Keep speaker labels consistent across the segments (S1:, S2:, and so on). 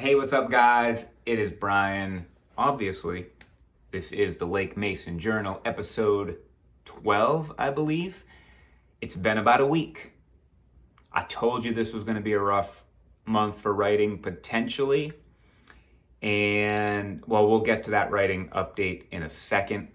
S1: Hey, what's up, guys? It is Brian. Obviously, this is the Lake Mason Journal, episode 12, I believe. It's been about a week. I told you this was going to be a rough month for writing, potentially. And, well, we'll get to that writing update in a second.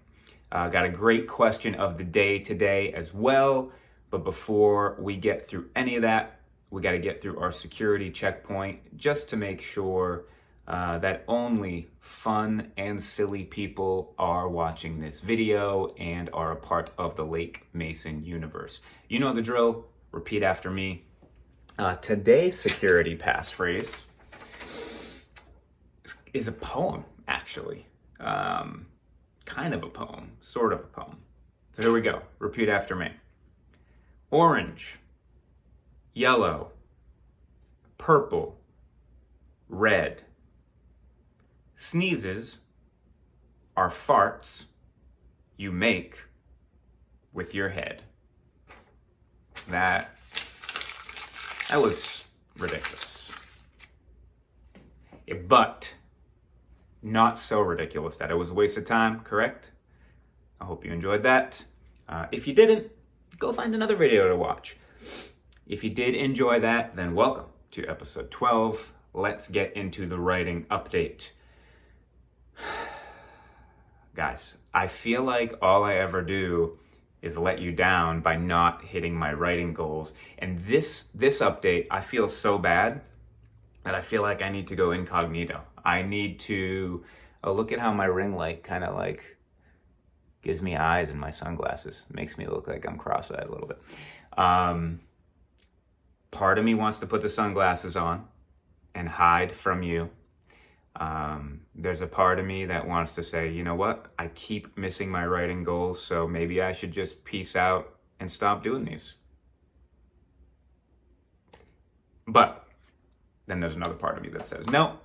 S1: Got a great question of the day today as well. But before we get through any of that, we got to get through our security checkpoint just to make sure that only fun and silly people are watching this video and are a part of the Lake Mason universe. You know the drill. Repeat after me. Today's security passphrase is a poem, actually. Kind of a poem, sort of a poem. So here we go. Repeat after me. Orange, yellow, purple, red. Sneezes are farts you make with your head. That was ridiculous. But not so ridiculous that it was a waste of time, correct? I hope you enjoyed that. If you didn't, go find another video to watch. If you did enjoy that, then welcome to episode 12. Let's get into the writing update. Guys, I feel like all I ever do is let you down by not hitting my writing goals. And this update, I feel so bad that I feel like I need to go incognito. I need to look at how my ring light kind of like gives me eyes in my sunglasses. Makes me look like I'm cross-eyed a little bit. Part of me wants to put the sunglasses on and hide from you. There's a part of me that wants to say, you know what? I keep missing my writing goals, so maybe I should just peace out and stop doing these. But then there's another part of me that says, no,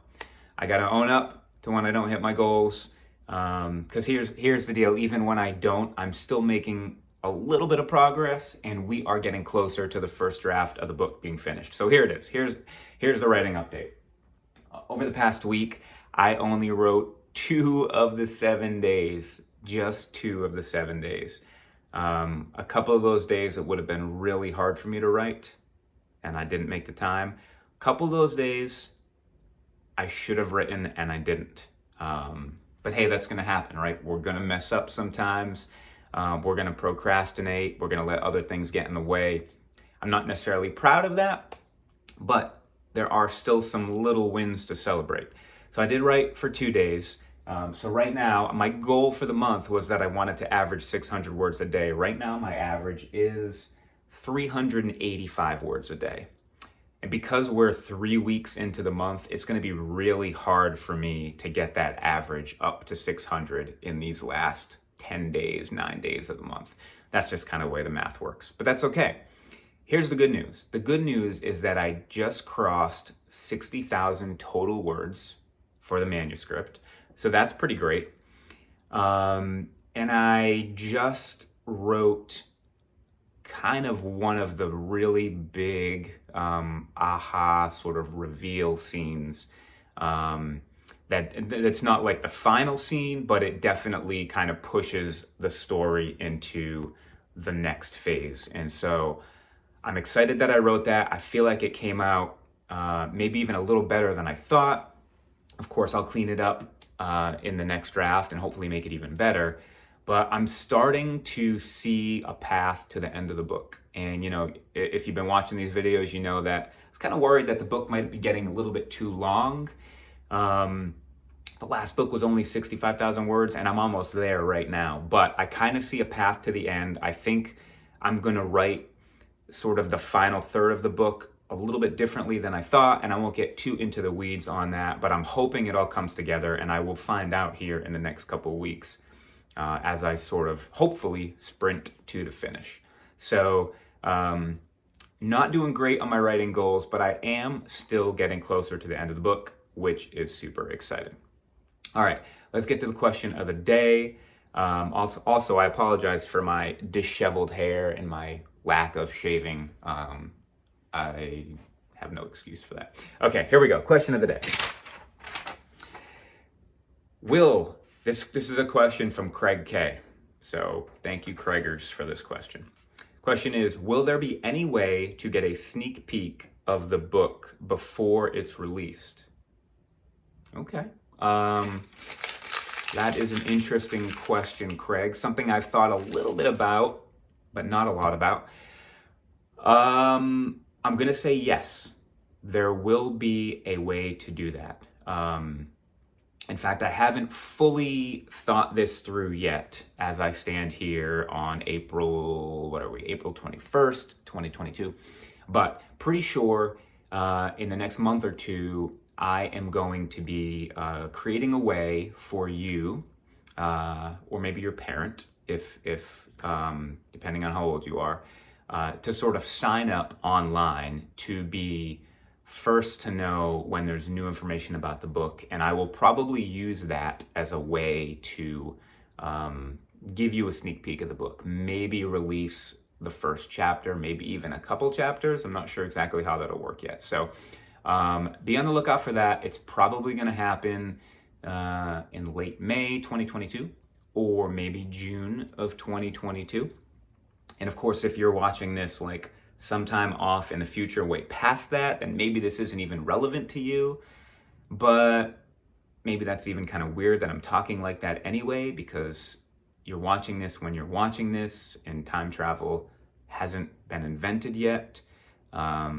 S1: I gotta own up to when I don't hit my goals. Because here's the deal. Even when I don't, I'm still making a little bit of progress, and we are getting closer to the first draft of the book being finished. So here it is. Here's the writing update. Over the past week, I only wrote 2 of the 7 days, just 2 of the 7 days. A couple of those days, it would have been really hard for me to write, and I didn't make the time. A couple of those days, I should have written, and I didn't. But hey, that's going to happen, right? We're going to mess up sometimes. We're going to procrastinate. We're going to let other things get in the way. I'm not necessarily proud of that, but there are still some little wins to celebrate. So I did write for 2 days. So right now, my goal for the month was that I wanted to average 600 words a day. Right now, my average is 385 words a day. And because we're 3 weeks into the month, it's going to be really hard for me to get that average up to 600 in these last 10 days, 9 days of the month. That's just kind of the way the math works, but that's okay. Here's the good news. The good news is that I just crossed 60,000 total words for the manuscript. So that's pretty great. And I just wrote kind of one of the really big aha sort of reveal scenes that's not like the final scene, but it definitely kind of pushes the story into the next phase. And so I'm excited that I wrote that. I feel like it came out maybe even a little better than I thought. Of course, I'll clean it up in the next draft and hopefully make it even better. But I'm starting to see a path to the end of the book. And, you know, if you've been watching these videos, you know that I was kind of worried that the book might be getting a little bit too long. The last book was only 65,000 words, and I'm almost there right now. But I kind of see a path to the end. I think I'm going to write sort of the final third of the book a little bit differently than I thought, and I won't get too into the weeds on that. But I'm hoping it all comes together, and I will find out here in the next couple of weeks. As I sort of hopefully sprint to the finish. So not doing great on my writing goals, but I am still getting closer to the end of the book, which is super exciting. All right, let's get to the question of the day. Also, I apologize for my disheveled hair and my lack of shaving. I have no excuse for that. Okay, here we go. Question of the day. This is a question from Craig K. So thank you, Craigers, for this question. Question is, will there be any way to get a sneak peek of the book before it's released? Okay. That is an interesting question, Craig. Something I've thought a little bit about, but not a lot about. I'm going to say yes. There will be a way to do that. In fact, I haven't fully thought this through yet as I stand here on April 21st, 2022. But pretty sure in the next month or two, I am going to be creating a way for you, or maybe your parent, if depending on how old you are, to sort of sign up online to be first to know when there's new information about the book. And I will probably use that as a way to give you a sneak peek of the book. Maybe release the first chapter, maybe even a couple chapters. I'm not sure exactly how that'll work yet. So be on the lookout for that. It's probably going to happen in late May 2022 or maybe June of 2022. And of course, if you're watching this like sometime off in the future, way past that, then maybe this isn't even relevant to you. But maybe that's even kind of weird that I'm talking like that anyway, because you're watching this when you're watching this and time travel hasn't been invented yet. But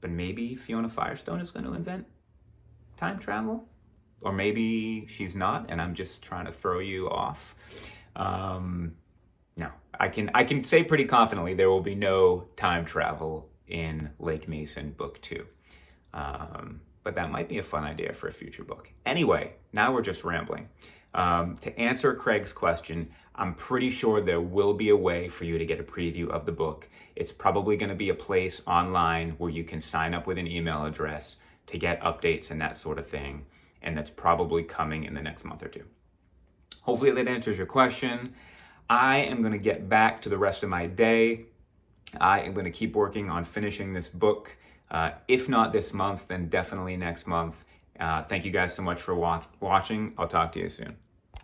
S1: maybe Fiona Firestone is going to invent time travel, or maybe she's not, and I'm just trying to throw you off. No, I can say pretty confidently there will be no time travel in Lake Mason Book 2. But that might be a fun idea for a future book. Anyway, now we're just rambling. To answer Craig's question, I'm pretty sure there will be a way for you to get a preview of the book. It's probably going to be a place online where you can sign up with an email address to get updates and that sort of thing. And that's probably coming in the next month or two. Hopefully that answers your question. I am going to get back to the rest of my day. I am going to keep working on finishing this book. If not this month, then definitely next month. Thank you guys so much for watching. I'll talk to you soon.